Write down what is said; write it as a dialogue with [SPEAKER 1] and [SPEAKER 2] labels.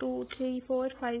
[SPEAKER 1] 2، 3، 4، 5